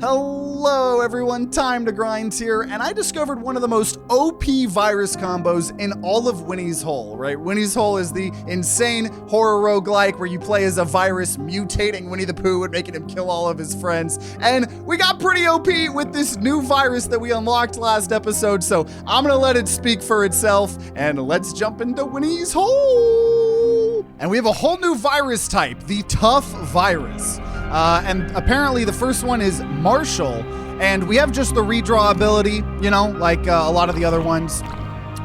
Hello everyone, TimeToGrind here, and I discovered one of the most OP virus combos in all of Winnie's Hole, right? Winnie's Hole is the insane horror roguelike where you play as a virus mutating Winnie the Pooh and making him kill all of his friends. And we got pretty OP with this new virus that we unlocked last episode, so I'm gonna let it speak for itself, and let's jump into Winnie's Hole! And we have a whole new virus type, the tough virus. And apparently the first one is Marshall, and we have just the redraw ability, you know, like a lot of the other ones.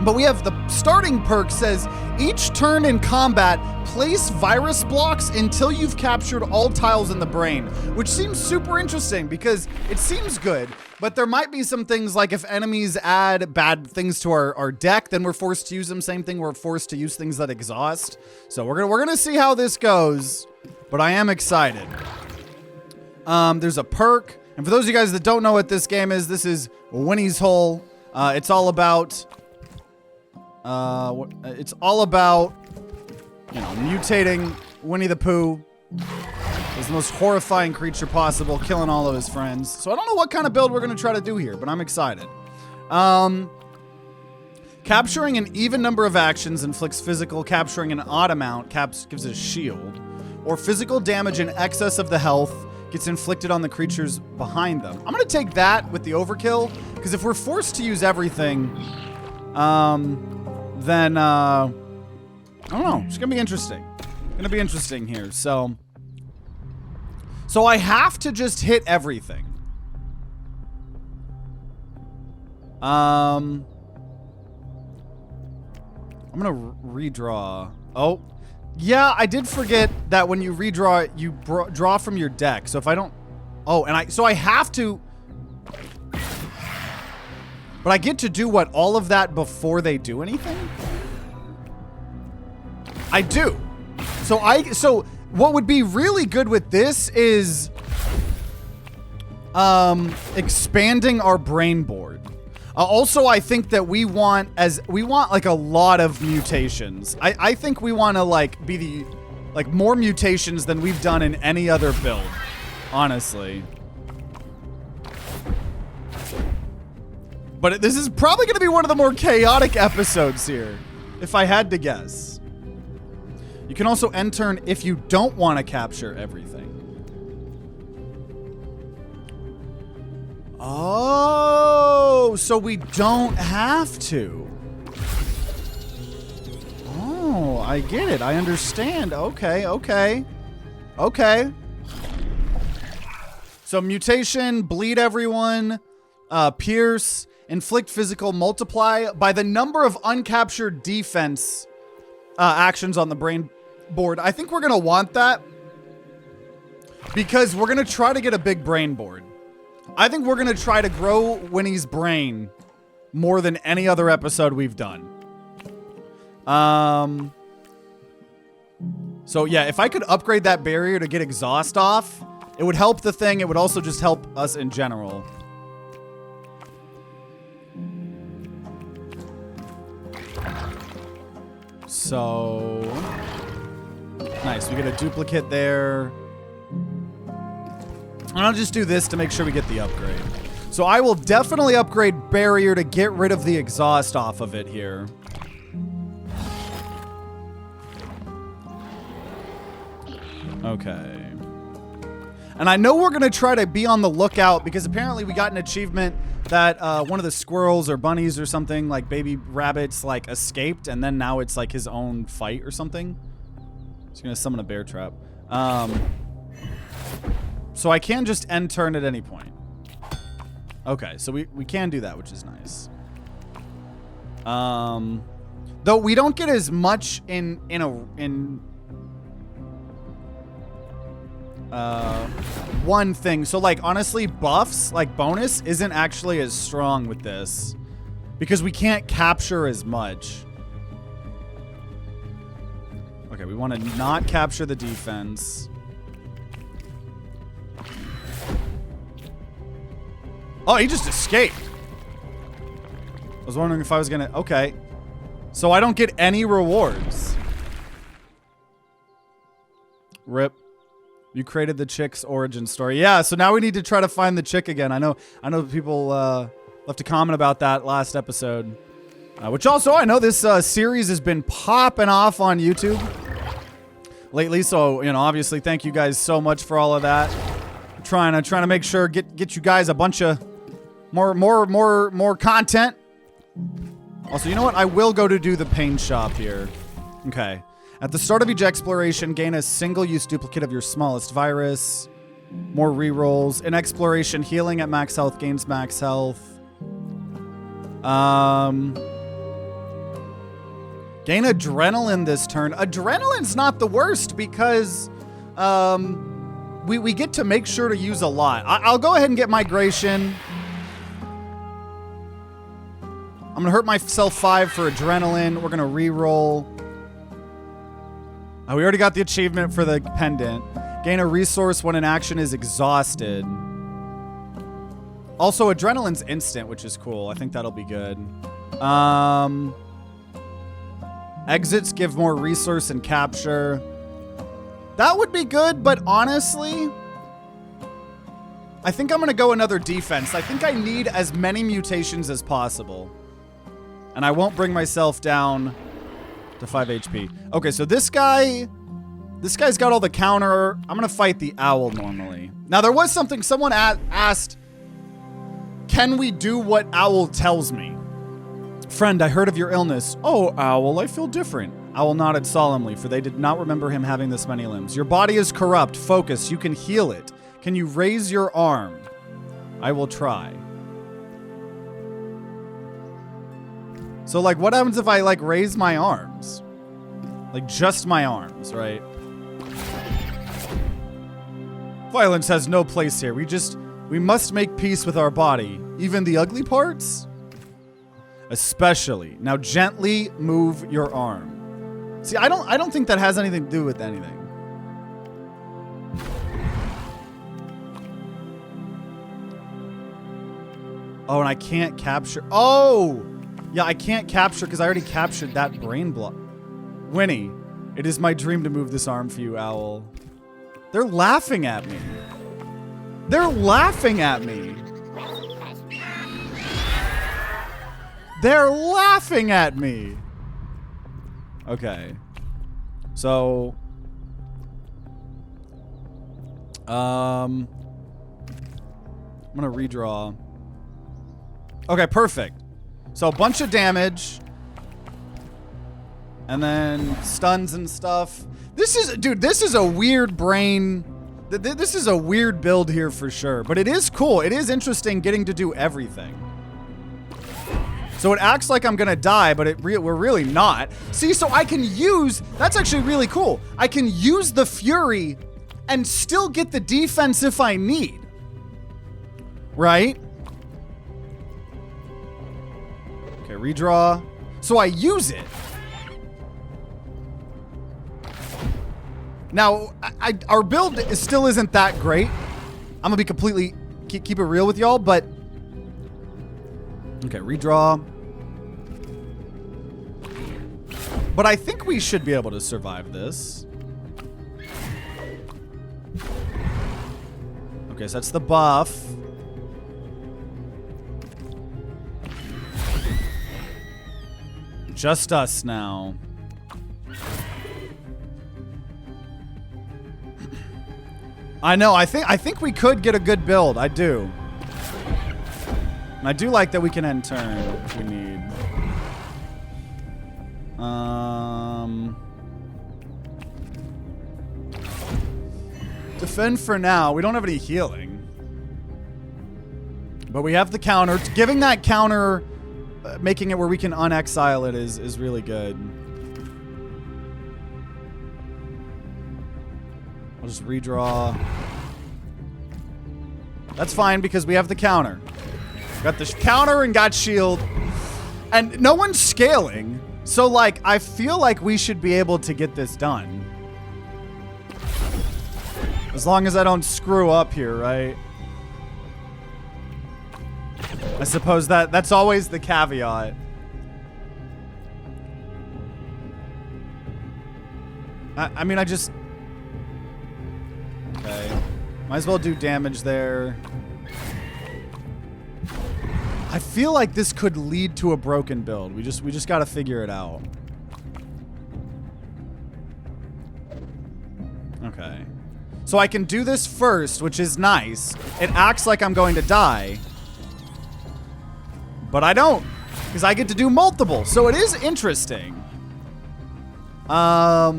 But we have the starting perk says, each turn in combat, place virus blocks until you've captured all tiles in the brain, which seems super interesting because it seems good, but there might be some things like if enemies add bad things to our deck, then we're forced to use them. Same thing, we're forced to use things that exhaust. So we're gonna see how this goes, but I am excited. There's a perk, and for those of you guys that don't know what this game is, this is Winnie's Hole. It's all about, you know, mutating Winnie the Pooh as the most horrifying creature possible, killing all of his friends. So I don't know what kind of build we're gonna try to do here, but I'm excited. Capturing an even number of actions inflicts physical. Capturing an odd amount gives a shield, or physical damage in excess of the health gets inflicted on the creatures behind them. I'm gonna take that with the overkill, because if we're forced to use everything, then, I don't know, it's gonna be interesting. Gonna be interesting here, so I have to just hit everything. I'm gonna redraw. Oh. Yeah, I did forget that when you redraw, you draw from your deck. So if I don't... Oh, and so I have to... But I get to do what? All of that before they do anything? I do. So what would be really good with this is... expanding our brain board. Also, I think that we want like a lot of mutations. I think we want to like be more mutations than we've done in any other build, honestly. But this is probably going to be one of the more chaotic episodes here, if I had to guess. You can also end turn if you don't want to capture everything. Oh, so we don't have to. Oh, I get it. I understand. Okay. So mutation, bleed everyone, pierce, inflict physical, multiply by the number of uncaptured defense actions on the brain board. I think we're going to want that because we're going to try to get a big brain board. I think we're going to try to grow Winnie's brain more than any other episode we've done. So yeah, if I could upgrade that barrier to get exhaust off, it would help the thing. It would also just help us in general. So nice. We get a duplicate there. And I'll just do this to make sure we get the upgrade. So I will definitely upgrade barrier to get rid of the exhaust off of it here. Okay. And I know we're going to try to be on the lookout because apparently we got an achievement that one of the squirrels or bunnies or something, like baby rabbits, like escaped, and then now it's like his own fight or something. He's going to summon a bear trap. So I can just end turn at any point. Okay, so we can do that, which is nice. Though we don't get as much in one thing. So like honestly, buffs, like bonus, isn't actually as strong with this because we can't capture as much. Okay, we want to not capture the defense. Oh, he just escaped. I was wondering if I was gonna... Okay. So I don't get any rewards. Rip. You created the chick's origin story. Yeah, so now we need to try to find the chick again. I know people left a comment about that last episode. Which also, I know this series has been popping off on YouTube lately. So, you know, obviously, thank you guys so much for all of that. I'm trying to make sure get you guys a bunch of more content. Also, you know what? I will go to do the pain shop here. Okay. At the start of each exploration, gain a single-use duplicate of your smallest virus. More rerolls. In exploration, healing at max health gains max health. Gain adrenaline this turn. Adrenaline's not the worst because we get to make sure to use a lot. I'll go ahead and get migration. I'm gonna hurt myself 5 for adrenaline. We're gonna reroll. We already got the achievement for the pendant. Gain a resource when an action is exhausted. Also, adrenaline's instant, which is cool. I think that'll be good. Exits give more resource and capture. That would be good, but honestly, I think I'm going to go another defense. I think I need as many mutations as possible. And I won't bring myself down to 5 HP. Okay, so this guy's got all the counter. I'm going to fight the owl normally. Now, there was something someone asked, can we do what owl tells me? Friend, I heard of your illness. Oh, owl, I feel different. Owl nodded solemnly, for they did not remember him having this many limbs. Your body is corrupt. Focus. You can heal it. Can you raise your arm? I will try. So, like, what happens if I, like, raise my arms? Like, just my arms, right? Violence has no place here. We must make peace with our body. Even the ugly parts? Especially. Now, gently move your arm. See, I don't think that has anything to do with anything. Oh, and I can't capture. Oh! Yeah, I can't capture because I already captured that brain block. Winnie, it is my dream to move this arm for you, owl. They're laughing at me. They're laughing at me. They're laughing at me. Okay. So, I'm gonna redraw. Okay, perfect. So a bunch of damage. And then stuns and stuff. This is a weird brain. This is a weird build here for sure. But it is cool. It is interesting getting to do everything. So it acts like I'm gonna die, but we're really not. See, so I can use, that's actually really cool. I can use the Fury and still get the defense if I need. Right? Okay, redraw. So I use it. Now, our build still isn't that great. I'm gonna be completely, keep it real with y'all, but okay, redraw. But I think we should be able to survive this. Okay, so that's the buff. Just us now. I know, I think we could get a good build. I do. And I do like that we can end turn if we need. Defend for now. We don't have any healing. But we have the counter. Giving that counter, making it where we can unexile it is really good. I'll just redraw. That's fine because we have the counter. Got the counter and got shield. And no one's scaling. So, like, I feel like we should be able to get this done. As long as I don't screw up here, right? I suppose that's always the caveat. I mean, I just... Okay. Might as well do damage there. I feel like this could lead to a broken build. We just got to figure it out. Okay. So I can do this first, which is nice. It acts like I'm going to die. But I don't, because I get to do multiple. So it is interesting. But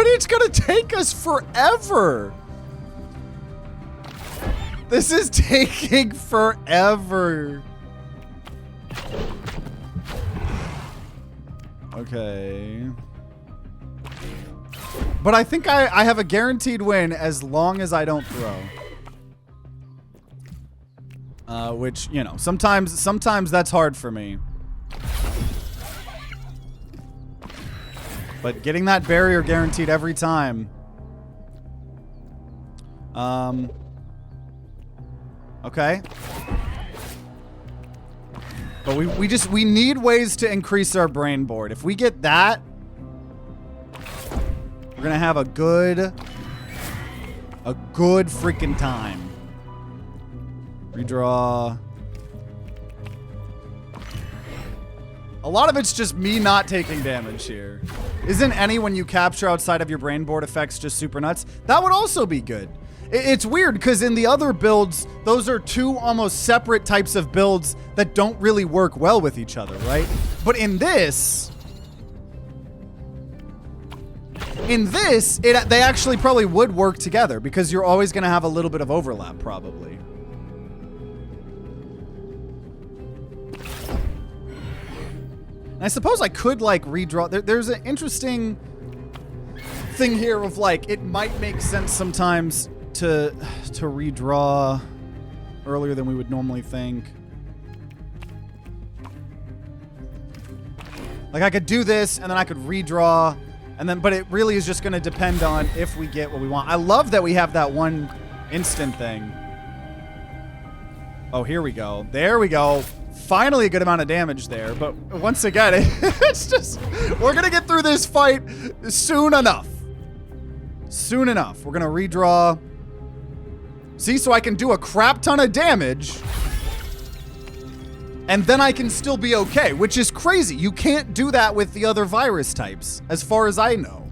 it's going to take us forever. This is taking forever. Okay. But I think I have a guaranteed win as long as I don't throw. Which, you know, sometimes that's hard for me. But getting that barrier guaranteed every time. Okay. But we need ways to increase our brain board. If we get that, we're gonna have a good freaking time. Redraw. A lot of it's just me not taking damage here. Isn't any when you capture outside of your brain board effects just super nuts? That would also be good. It's weird because in the other builds, those are two almost separate types of builds that don't really work well with each other, right? But in this, they actually probably would work together because you're always going to have a little bit of overlap, probably. And I suppose I could, like, redraw. There's an interesting thing here of, like, it might make sense sometimes to redraw earlier than we would normally think. Like, I could do this, and then I could redraw, and then, but it really is just going to depend on if we get what we want. I love that we have that one instant thing. Oh, here we go. There we go. Finally a good amount of damage there, but once again, it's just, we're going to get through this fight soon enough. Soon enough. We're going to redraw. See, so I can do a crap ton of damage, and then I can still be okay, which is crazy. You can't do that with the other virus types, as far as I know.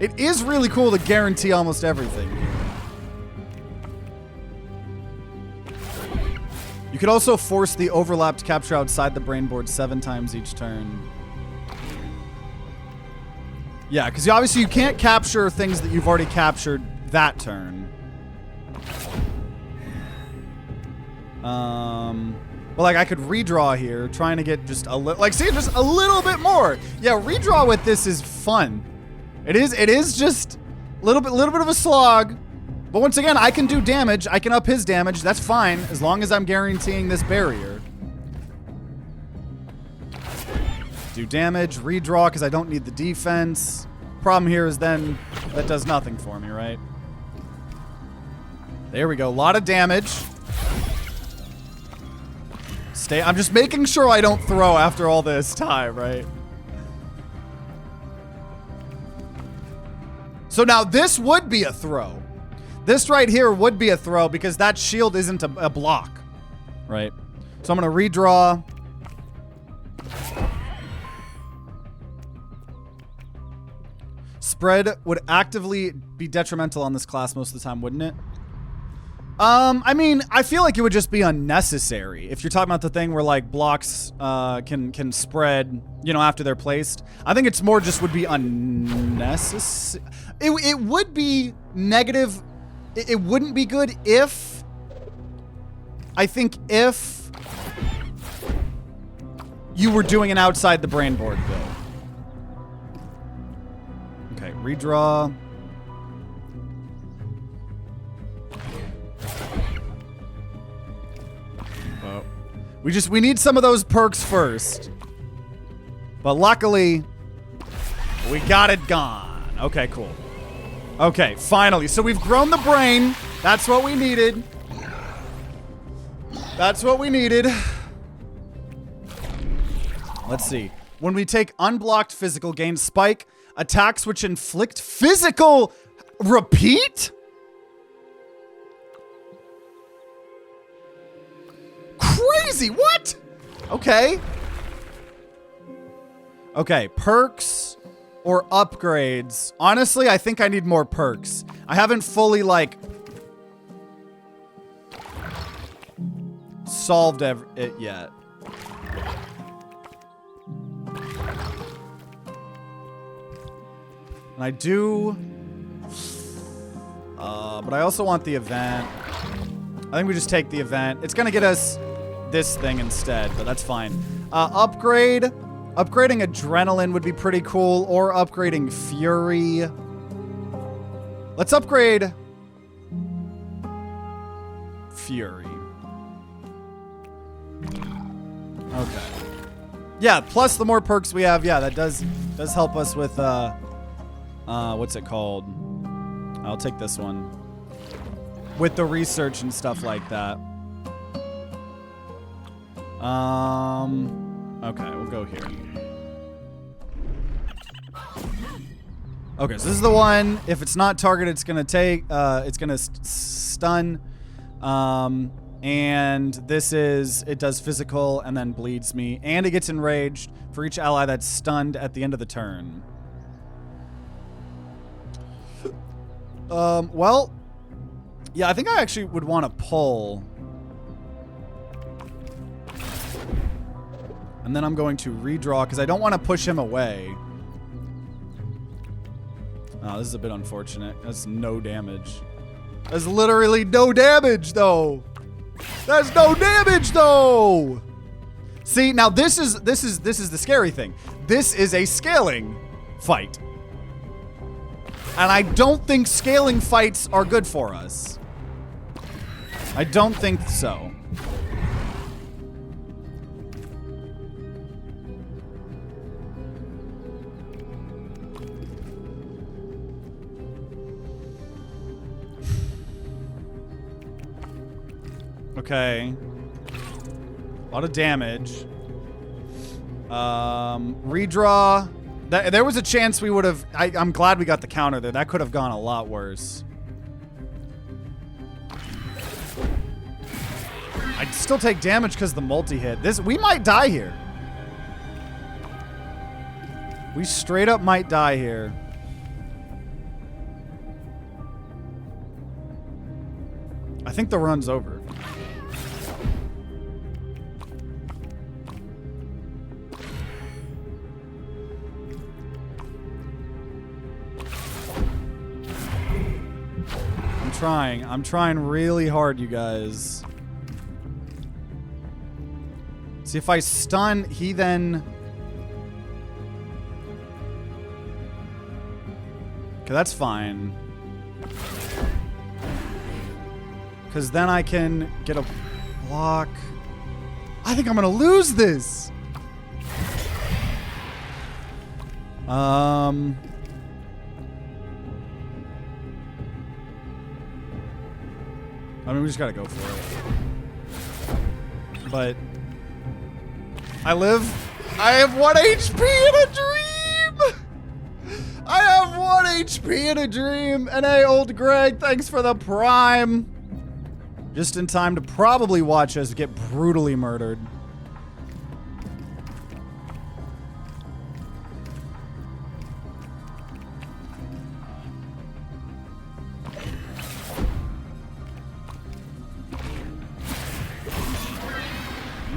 It is really cool to guarantee almost everything. You could also force the overlapped capture outside the brain board 7 times each turn. Yeah, because obviously you can't capture things that you've already captured that turn. Well, like I could redraw here, trying to get just a little, like, see, just a little bit more. Yeah, redraw with this is fun. It is just a little bit of a slog. But once again, I can do damage. I can up his damage. That's fine, as long as I'm guaranteeing this barrier. Do damage, redraw, because I don't need the defense. Problem here is then that does nothing for me, right? There we go. A lot of damage. I'm just making sure I don't throw after all this time, right? So now this would be a throw. This right here would be a throw because that shield isn't a block, right? So I'm going to redraw. Spread would actively be detrimental on this class most of the time, wouldn't it? I mean, I feel like it would just be unnecessary. If you're talking about the thing where, like, blocks can spread, you know, after they're placed. I think it's more just would be unnecessary. It would be negative. It wouldn't be good if, I think if you were doing an outside the brain board build. Okay, redraw. Oh. We need some of those perks first. But luckily, we got it gone. Okay, cool. Okay, finally. So we've grown the brain. That's what we needed. That's what we needed. Let's see. When we take unblocked physical, gain spike. Attacks which inflict physical repeat? Crazy, what? Okay. Okay, perks or upgrades. Honestly, I think I need more perks. I haven't fully, like, solved it yet. And I do... but I also want the event. I think we just take the event. It's gonna get us this thing instead, but that's fine. Upgrade. Upgrading Adrenaline would be pretty cool, or upgrading Fury. Let's upgrade Fury. Okay. Yeah, plus the more perks we have, yeah, that does help us with, what's it called? I'll take this one. With the research and stuff like that. Okay, we'll go here. Okay, so this is the one. If it's not targeted, it's gonna take, it's gonna stun. And this is, it does physical and then bleeds me. And it gets enraged for each ally that's stunned at the end of the turn. Well, yeah, I think I actually would want to pull. And then I'm going to redraw because I don't want to push him away. Oh, this is a bit unfortunate. That's no damage. That's literally no damage, though. That's no damage, though. See, now this is the scary thing. This is a scaling fight. And I don't think scaling fights are good for us. I don't think so. Okay. A lot of damage. Redraw. There was a chance we would have... I'm glad we got the counter there. That could have gone a lot worse. I'd still take damage because the multi-hit. We might die here. We straight up might die here. I think the run's over. I'm trying really hard, you guys. See, if I stun, he then... Okay, that's fine. Because then I can get a block. I think I'm going to lose this. I mean, we just gotta go for it. But I have 1 HP in a dream! I have 1 HP in a dream! And hey, old Greg, thanks for the prime. Just in time to probably watch us get brutally murdered.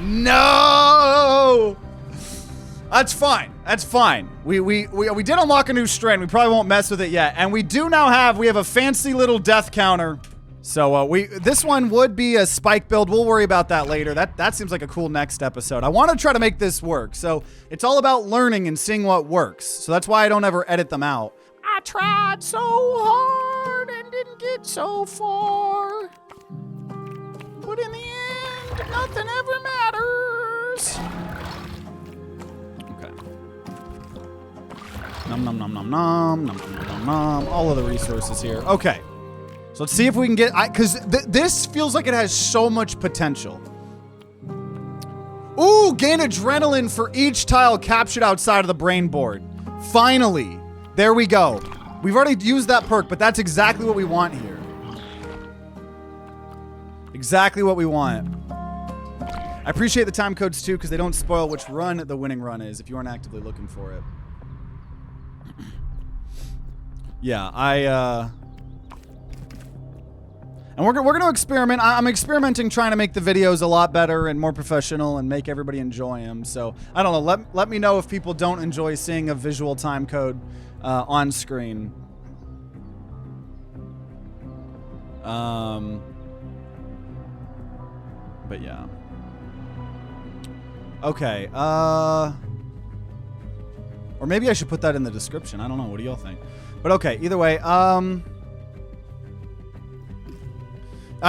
No! That's fine. That's fine. We did unlock a new strand. We probably won't mess with it yet. And we do now have, we have a fancy little death counter. So this one would be a spike build. We'll worry about that later. That seems like a cool next episode. I want to try to make this work. So it's all about learning and seeing what works. So that's why I don't ever edit them out. I tried so hard and didn't get so far. But in the end, nothing ever matters. Okay. Nom nom nom nom nom nom nom nom nom. All of the resources here. Okay. So let's see if we can get... Because this feels like it has so much potential. Ooh, gain adrenaline for each tile captured outside of the brain board. Finally. There we go. We've already used that perk, but that's exactly what we want here. Exactly what we want. I appreciate the time codes too, because they don't spoil which run the winning run is if you aren't actively looking for it. Yeah, and we're going to experiment. I'm experimenting trying to make the videos a lot better and more professional and make everybody enjoy them. So, I don't know. Let me know if people don't enjoy seeing a visual time code on screen. But yeah. Okay, or maybe I should put that in the description. I don't know. What do y'all think? But okay, either way, I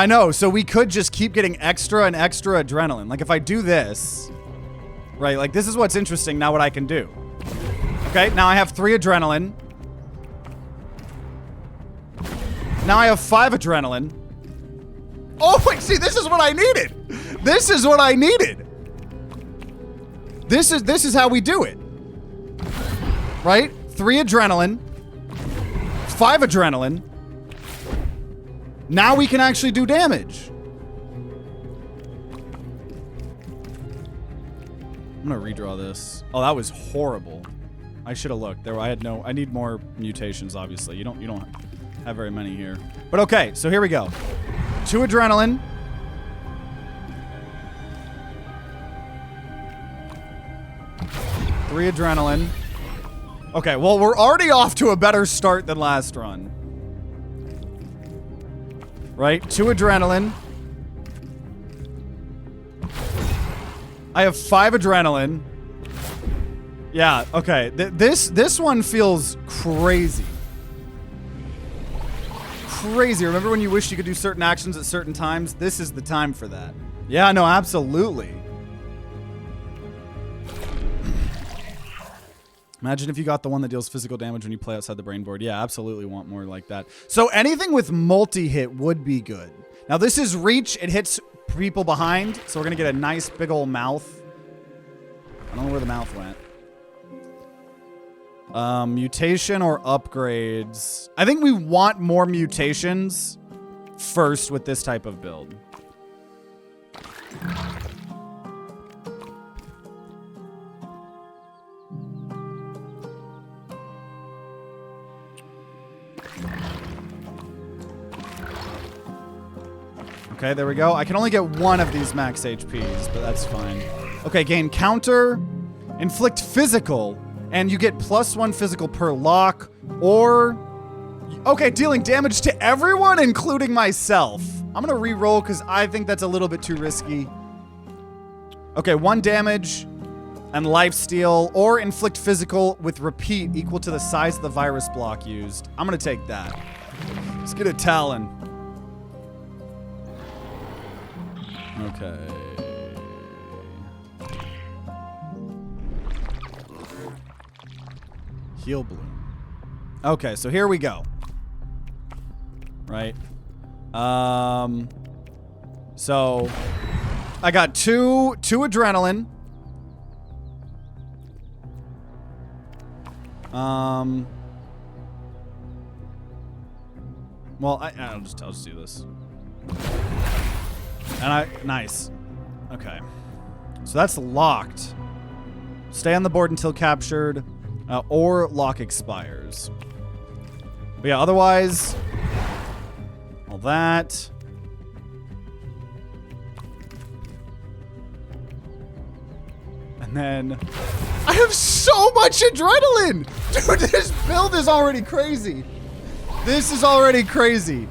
know, so we could just keep getting extra and extra adrenaline. Like if I do this, right, like this is what's interesting now what I can do. Okay, now I have 3 adrenaline. Now I have 5 adrenaline. Oh, wait, see, this is what I needed. This is what I needed. This is how we do it. Right? 3 adrenaline. 5 adrenaline. Now we can actually do damage. I'm gonna redraw this. Oh, that was horrible. I should have looked. There, I need more mutations, obviously. You don't have very many here. But okay, so here we go. 2 adrenaline. 3 adrenaline. Okay, well, we're already off to a better start than last run. Right? 2 adrenaline. I have 5 adrenaline. Yeah, okay. This one feels crazy. Crazy. Remember when you wished you could do certain actions at certain times? This is the time for that. Yeah, no, absolutely. Imagine if you got the one that deals physical damage when you play outside the brain board. Yeah, absolutely want more like that. So anything with multi-hit would be good. Now this is reach. It hits people behind. So we're going to get a nice big old mouth. I don't know where the mouth went. Mutation or upgrades. I think we want more mutations first with this type of build. Okay, there we go. I can only get 1 of these max HPs, but that's fine. Okay, gain counter, inflict physical, and you get +1 physical per lock, or... Okay, dealing damage to everyone, including myself. I'm gonna re-roll because I think that's a little bit too risky. Okay, 1 damage and lifesteal, or inflict physical with repeat equal to the size of the virus block used. I'm gonna take that. Let's get a Talon. Okay. Heal Bloom. Okay, so here we go. Right. So I got two adrenaline. Well, I'll just do this. And nice. Okay. So that's locked. Stay on the board until captured, or lock expires. But yeah, otherwise, all that. And then I have so much adrenaline! Dude, this build is already crazy. This is already crazy.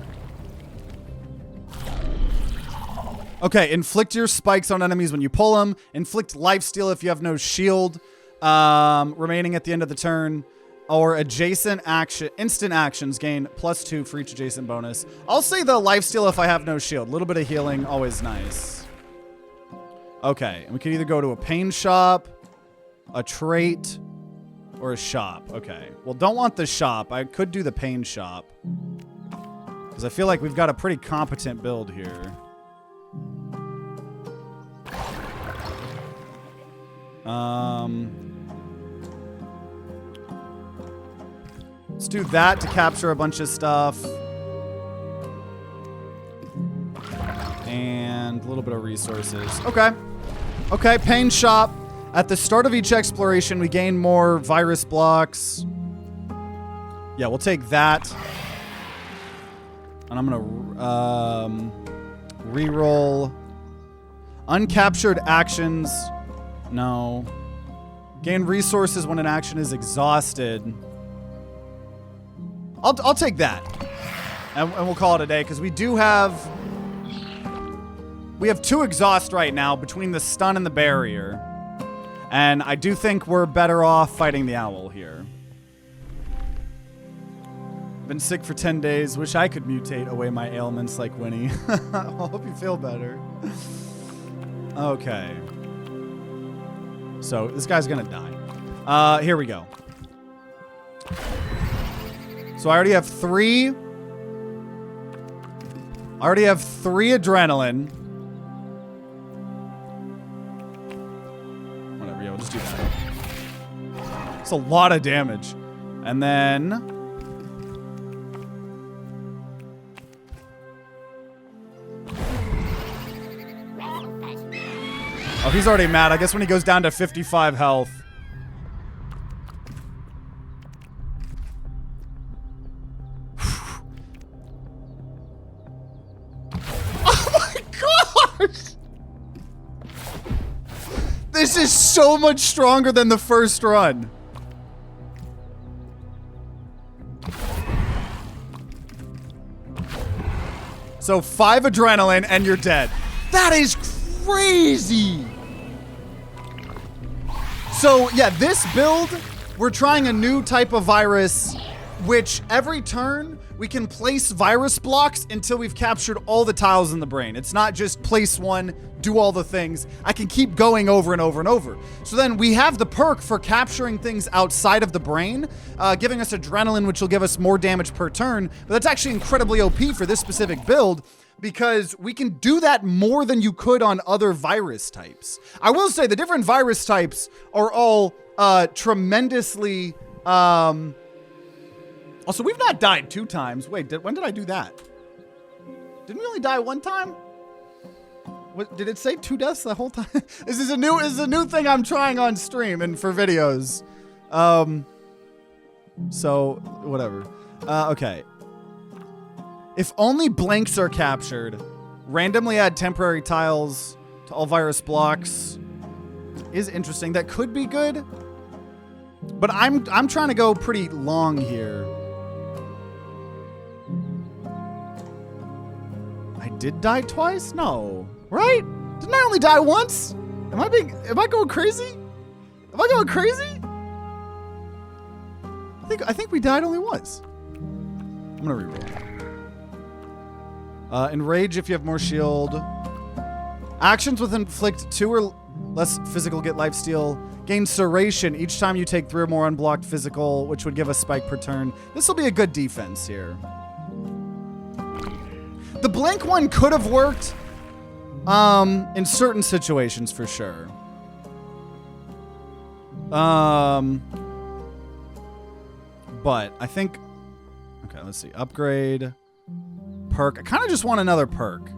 Okay, inflict your spikes on enemies when you pull them. Inflict lifesteal if you have no shield remaining at the end of the turn. Or instant actions gain +2 for each adjacent bonus. I'll say the lifesteal if I have no shield. A little bit of healing, always nice. Okay, and we can either go to a pain shop, a trait, or a shop. Okay, well, don't want the shop. I could do the pain shop, because I feel like we've got a pretty competent build here. Let's do that to capture a bunch of stuff. And a little bit of resources. Okay. Okay, pain shop. At the start of each exploration, we gain more virus blocks. Yeah, we'll take that. And I'm gonna re-roll. Uncaptured actions. No. Gain resources when an action is exhausted. I'll take that. And we'll call it a day, because we have 2 exhaust right now between the stun and the barrier. And I do think we're better off fighting the owl here. Been sick for 10 days. Wish I could mutate away my ailments like Winnie. I hope you feel better. Okay. So this guy's gonna die. Here we go. So I already have 3. I already have 3 adrenaline. Whatever, yeah, we'll just do that. It's a lot of damage. And then... oh, he's already mad. I guess when he goes down to 55 health. This is so much stronger than the first run. So 5 adrenaline and you're dead. That is crazy. So yeah, this build, we're trying a new type of virus, which every turn we can place virus blocks until we've captured all the tiles in the brain. It's not just place one, do all the things. I can keep going over and over and over. So then we have the perk for capturing things outside of the brain, giving us adrenaline, which will give us more damage per turn. But that's actually incredibly OP for this specific build, because we can do that more than you could on other virus types. I will say the different virus types are all tremendously... Also, we've not died 2 times. Wait, when did I do that? Didn't we only die 1 time? What, did it say 2 deaths the whole time? This is a new thing I'm trying on stream and for videos. So whatever. Okay. If only blanks are captured, randomly add temporary tiles to all virus blocks is interesting. That could be good, but I'm trying to go pretty long here. I did die twice? No, right? Didn't I only die once? Am I going crazy? Am I going crazy? I think we died only once. I'm gonna reroll. Enrage if you have more shield. Actions with inflict 2 or less physical get lifesteal. Gain Serration each time you take 3 or more unblocked physical, which would give us spike per turn. This will be a good defense here. The blank one could have worked in certain situations for sure. But I think... okay, let's see. Upgrade. Perk. I kind of just want another perk.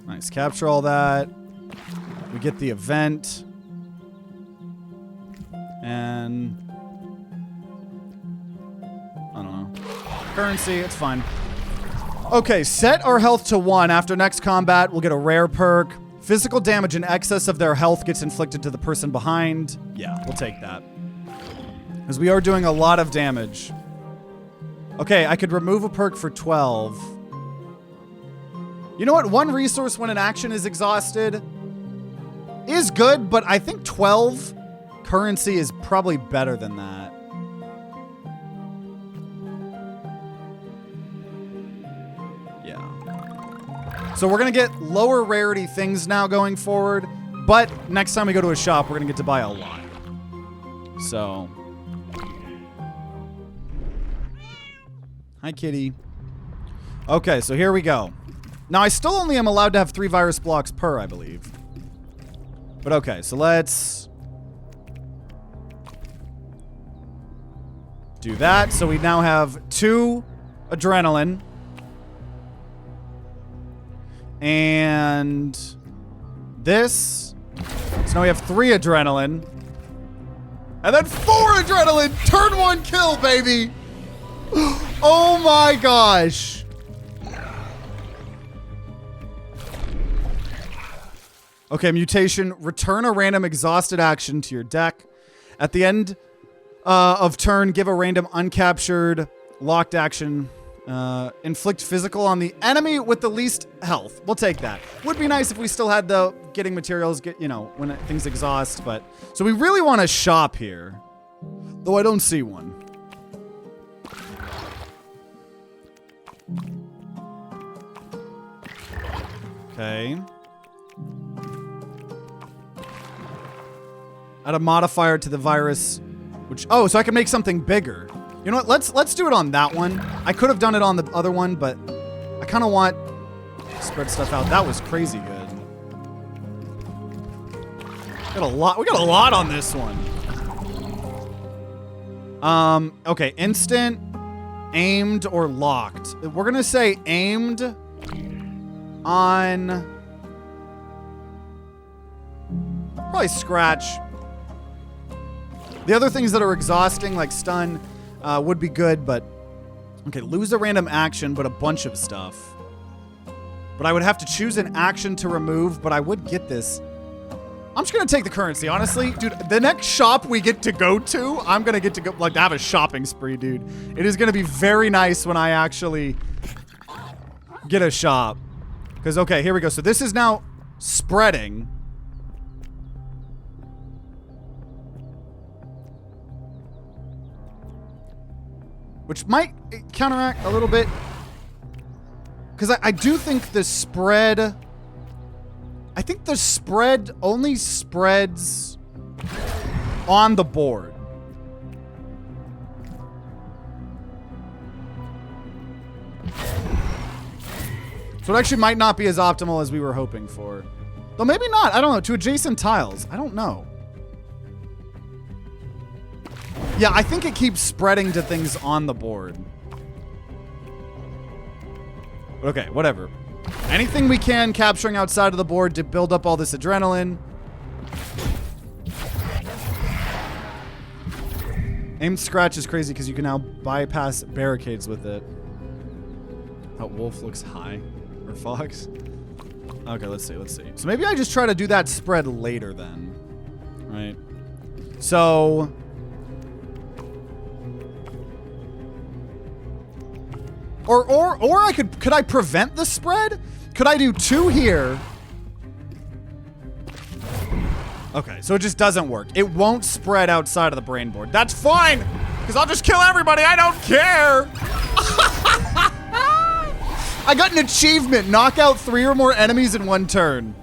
Nice. Capture all that. We get the event. And... I don't know. Currency. It's fine. Okay, set our health to 1. After next combat, we'll get a rare perk. Physical damage in excess of their health gets inflicted to the person behind. Yeah, we'll take that. Because we are doing a lot of damage. Okay, I could remove a perk for 12. You know what? 1 resource when an action is exhausted is good, but I think 12 currency is probably better than that. Yeah. So we're going to get lower rarity things now going forward, but next time we go to a shop, we're going to get to buy a lot. So... hi, kitty. Okay, so here we go. Now, I still only am allowed to have 3 virus blocks per, I believe. But okay, so let's do that. So we now have 2 adrenaline. And this. So now we have 3 adrenaline. And then 4 adrenaline! Turn 1 kill, baby! Oh my gosh! Okay, mutation. Return a random exhausted action to your deck. At the end of turn, give a random uncaptured locked action. Inflict physical on the enemy with the least health. We'll take that. Would be nice if we still had the getting materials, you know, when things exhaust, but... So we really want a shop here. Though I don't see one. Okay. Add a modifier to the virus, which... Oh, so I can make something bigger. You know what? Let's do it on that one. I could have done it on the other one, but I kind of want to spread stuff out. That was crazy good. We got a lot on this one. Okay, instant, aimed, or locked. We're gonna say aimed on probably scratch. The other things that are exhausting, like stun, would be good, but... Okay, lose a random action, but a bunch of stuff. But I would have to choose an action to remove, but I would get this. I'm just gonna take the currency, honestly. Dude, the next shop we get to go to, I'm gonna get to go, like, have a shopping spree, dude. It is gonna be very nice when I actually get a shop. Because, okay, here we go. So this is now spreading. Which might counteract a little bit. Because I do think the spread... I think the spread only spreads on the board. So it actually might not be as optimal as we were hoping for. Though maybe not. I don't know. To adjacent tiles. I don't know. Yeah, I think it keeps spreading to things on the board. Okay, whatever. Anything we can capturing outside of the board to build up all this adrenaline. Aimed scratch is crazy because you can now bypass barricades with it. That wolf looks high. Or fox. Okay, let's see. So maybe I just try to do that spread later then. Right? So... Or I could I prevent the spread? Could I do 2 here? Okay, so it just doesn't work. It won't spread outside of the brain board. That's fine, because I'll just kill everybody. I don't care. I got an achievement. Knock out 3 or more enemies in 1 turn.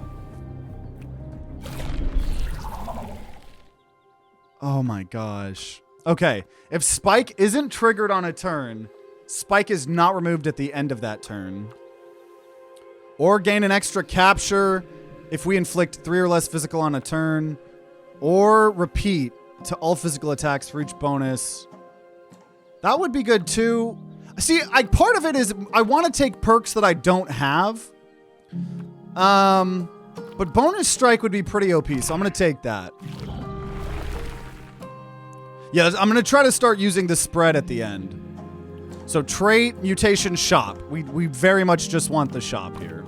Oh my gosh. Okay, if Spike isn't triggered on a turn... Spike is not removed at the end of that turn. Or gain an extra capture if we inflict 3 or less physical on a turn. Or repeat to all physical attacks for each bonus. That would be good too. See, part of it is I want to take perks that I don't have. But bonus strike would be pretty OP, so I'm going to take that. Yeah, I'm going to try to start using the spread at the end. So trait, mutation, shop. We very much just want the shop here.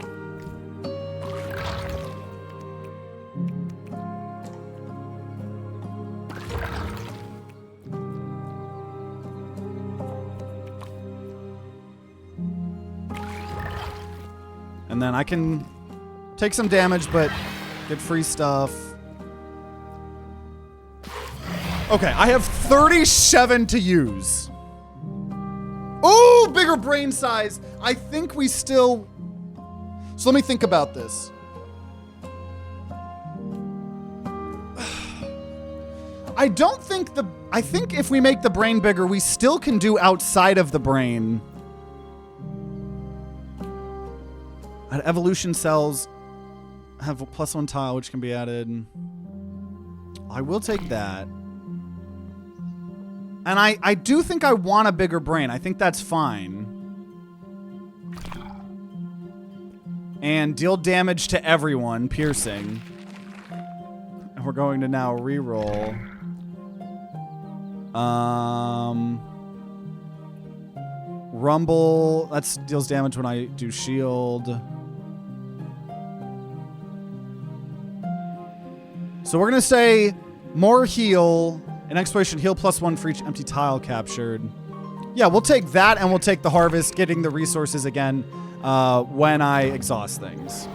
And then I can take some damage, but get free stuff. Okay, I have 37 to use. Oh, bigger brain size. I think we still... So let me think about this. I don't think the... I think if we make the brain bigger, we still can do outside of the brain. evolution cells have a +1 tile, which can be added. I will take that. And I do think I want a bigger brain. I think that's fine. And deal damage to everyone, piercing. And we're going to now reroll. Rumble, that deals damage when I do shield. So we're gonna say more heal, an exploration heal +1 for each empty tile captured. Yeah, we'll take that and we'll take the harvest, getting the resources again when I exhaust things.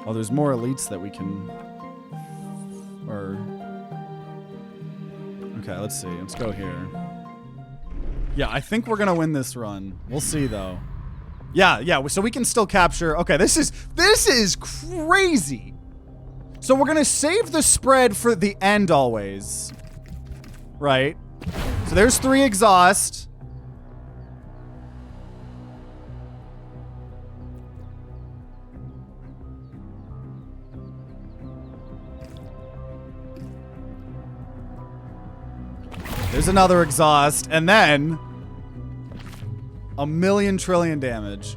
Oh, there's more elites that we can, okay, let's see. Let's go here. Yeah, I think we're gonna win this run. We'll see though. Yeah, so we can still capture. Okay, this is crazy. So we're gonna save the spread for the end always. Right? So there's 3 exhaust. There's another exhaust, and then 1,000,000 trillion damage.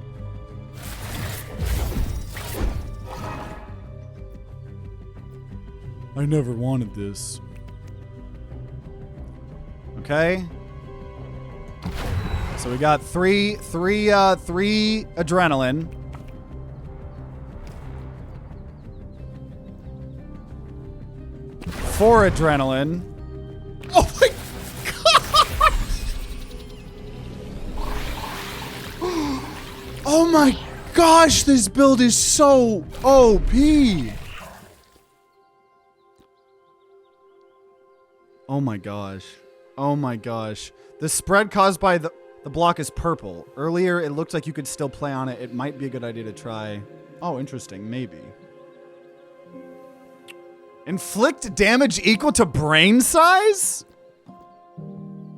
I never wanted this. Okay. So we got three adrenaline. Four adrenaline. Oh my god! Oh my gosh, this build is so OP! Oh my gosh. Oh my gosh. The spread caused by the block is purple. Earlier, it looked like you could still play on it. It might be a good idea to try. Oh, interesting. Maybe. Inflict damage equal to brain size?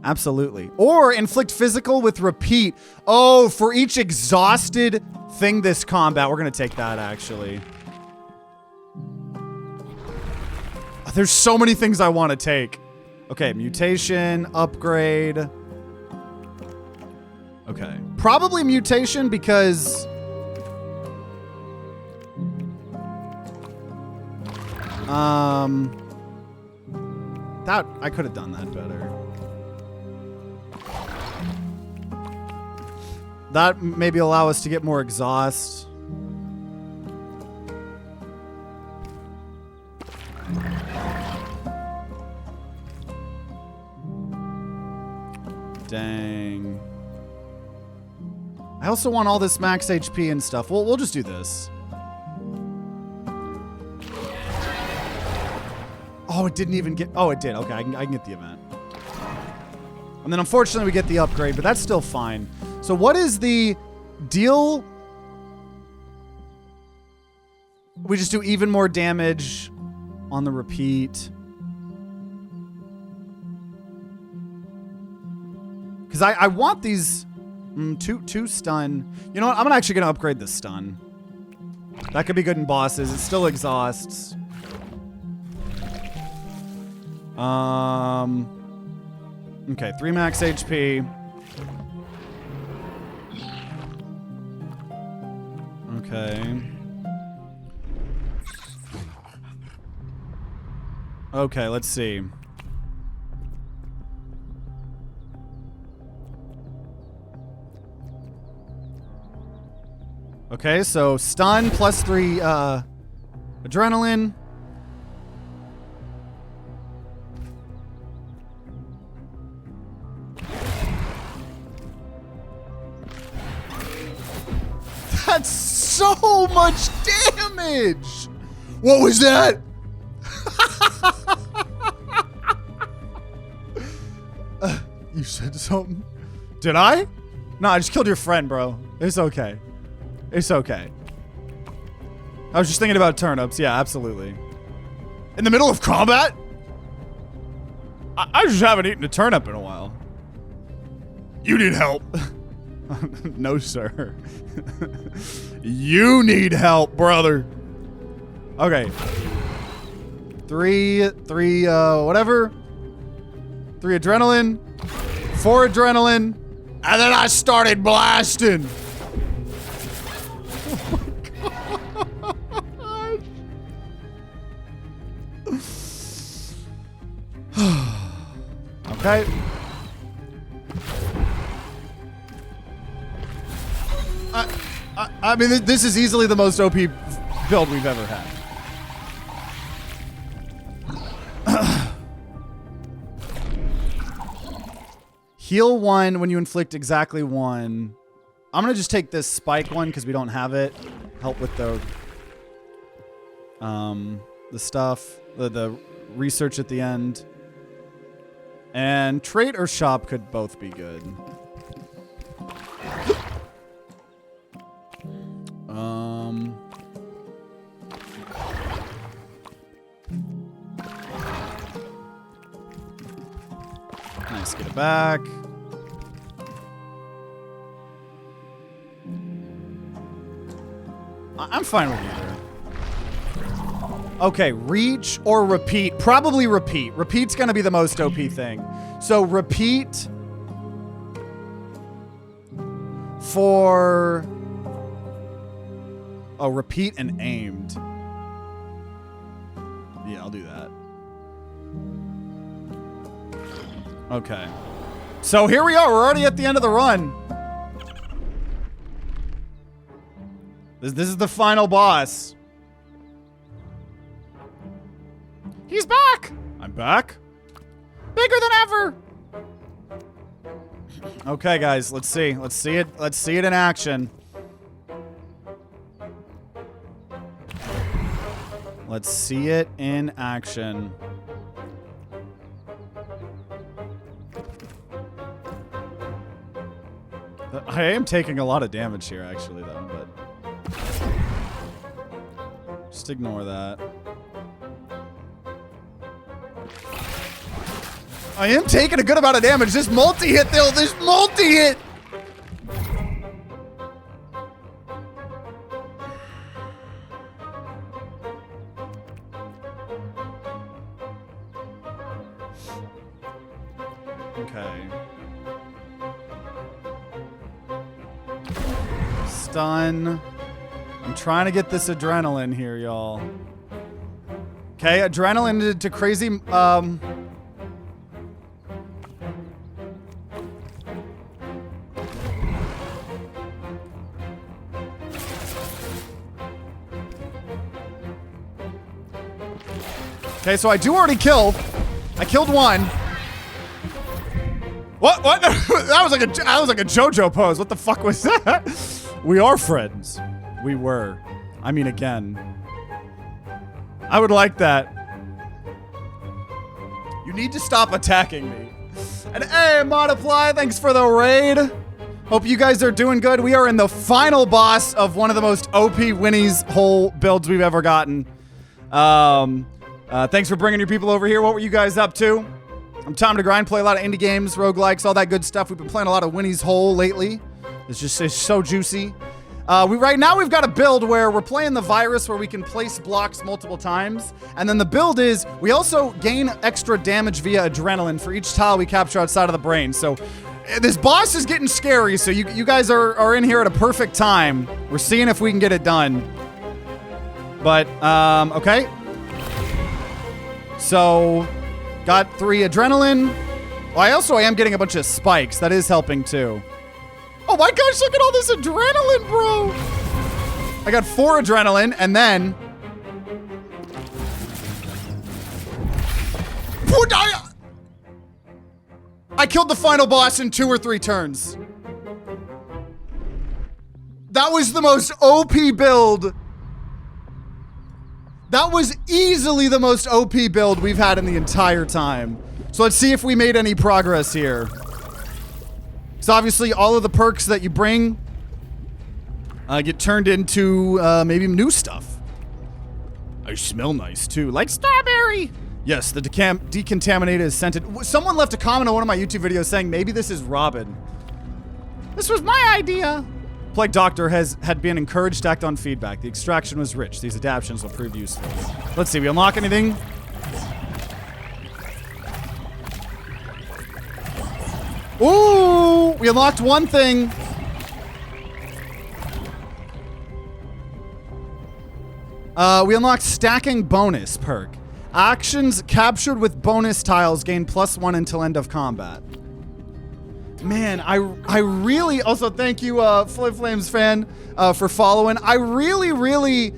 Absolutely. Or inflict physical with repeat. Oh, for each exhausted thing this combat. We're going to take that, actually. There's so many things I want to take. Okay, mutation, upgrade. Okay. Probably mutation because... that, I could have done that better. That maybe allow us to get more exhaust. Dang. I also want all this max HP and stuff. We'll just do this. Oh, it didn't even get... Oh, it did. Okay, I can get the event. And then unfortunately we get the upgrade, but that's still fine. So what is the deal? We just do even more damage on the repeat. Because I want these... two stun. You know what? I'm actually going to upgrade the stun. That could be good in bosses. It still exhausts. Okay, 3 max HP. Okay. Okay, let's see. Okay, so stun plus 3 adrenaline. That's so much damage! What was that? You said something? Did I? No, I just killed your friend, bro. It's okay. It's okay. I was just thinking about turnips. Yeah, absolutely. In the middle of combat? I just haven't eaten a turnip in a while. You need help. No, sir. You need help, brother. Okay. Three, whatever. 3 adrenaline. 4 adrenaline. And then I started blasting. Okay. I mean, this is easily the most OP build we've ever had. Heal 1 when you inflict exactly 1. I'm gonna just take this spike one because we don't have it. Help with the stuff, the research at the end. And trade or shop could both be good. Nice, get it back. I'm fine with either. Okay, reach or repeat. Probably repeat. Repeat's gonna be the most OP thing. So repeat for... Oh, repeat and aimed. Yeah, I'll do that. Okay. So here we are. We're already at the end of the run. This is the final boss. He's back! I'm back? Bigger than ever! Okay, guys, let's see. Let's see it. Let's see it in action. Let's see it in action. I am taking a lot of damage here, actually, though, but... Just ignore that. I am taking a good amount of damage. This multi-hit, though. This multi-hit! Okay. Stun. I'm trying to get this adrenaline here, y'all. Okay, adrenaline to crazy, Okay, so I do already kill. I killed 1. What? That was like a JoJo pose. What the fuck was that? We are friends. We were. I mean, again. I would like that. You need to stop attacking me. And hey, Multiply, thanks for the raid. Hope you guys are doing good. We are in the final boss of one of the most OP Winnie's Hole builds we've ever gotten. Thanks for bringing your people over here. What were you guys up to? I'm TimeToGrind, play a lot of indie games, roguelikes, all that good stuff. We've been playing a lot of Winnie's Hole lately. It's so juicy. Right now we've got a build where we're playing the virus where we can place blocks multiple times. And then the build is we also gain extra damage via adrenaline for each tile we capture outside of the brain. So this boss is getting scary. So you guys are in here at a perfect time. We're seeing if we can get it done. But, okay. So, got 3 adrenaline. Well, I am getting a bunch of spikes. That is helping too. Oh my gosh, look at all this adrenaline, bro. I got 4 adrenaline, and then... I killed the final boss in 2 or 3 turns. That was the most OP build. That was easily the most OP build we've had in the entire time. So let's see if we made any progress here. So obviously all of the perks that you bring get turned into maybe new stuff. I smell nice too, like strawberry. Yes, the decontaminated is scented. Someone left a comment on one of my YouTube videos saying maybe this is Robin. This was my idea. Plague Doctor had been encouraged to act on feedback. The extraction was rich. These adaptations will prove useful. Let's see, we unlock anything? Ooh, we unlocked one thing. We unlocked stacking bonus perk. Actions captured with bonus tiles gain +1 until end of combat. Man, I really, also thank you, Flip Flames fan, for following. I really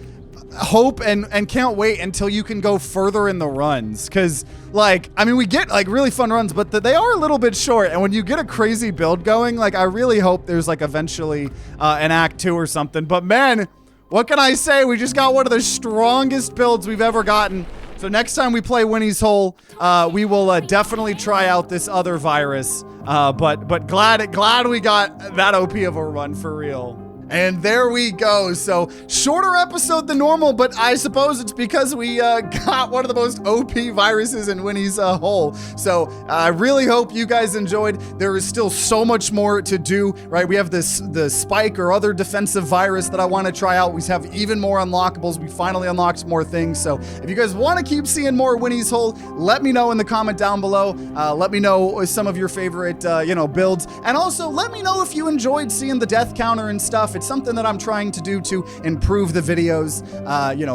hope and can't wait until you can go further in the runs. Cause like, I mean, we get like really fun runs, but they are a little bit short. And when you get a crazy build going, like I really hope there's like eventually an act 2 or something. But man, what can I say? We just got one of the strongest builds we've ever gotten. So next time we play Winnie's Hole, we will definitely try out this other virus. But glad we got that OP of a run for real. And there we go. So shorter episode than normal, but I suppose it's because we got one of the most OP viruses in Winnie's Hole. So I really hope you guys enjoyed. There is still so much more to do, right? We have the spike or other defensive virus that I want to try out. We have even more unlockables. We finally unlocked more things. So if you guys want to keep seeing more Winnie's Hole, let me know in the comment down below. Let me know some of your favorite, builds. And also let me know if you enjoyed seeing the death counter and stuff. It's something that I'm trying to do to improve the videos,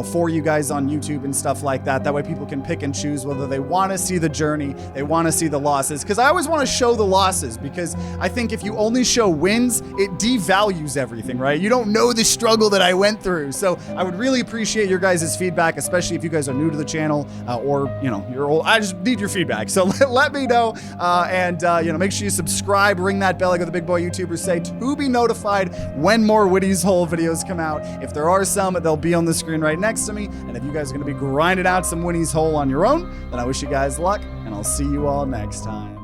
for you guys on YouTube and stuff like that. That way people can pick and choose whether they want to see the journey, they want to see the losses. Because I always want to show the losses, because I think if you only show wins, it devalues everything, right? You don't know the struggle that I went through. So I would really appreciate your guys' feedback, especially if you guys are new to the channel or, you're old. I just need your feedback. So let me know. Make sure you subscribe, ring that bell like the big boy YouTubers say, to be notified when more Winnie's Hole videos come out. If there are some, they'll be on the screen right next to me. And if you guys are going to be grinding out some Winnie's Hole on your own, then I wish you guys luck, and I'll see you all next time.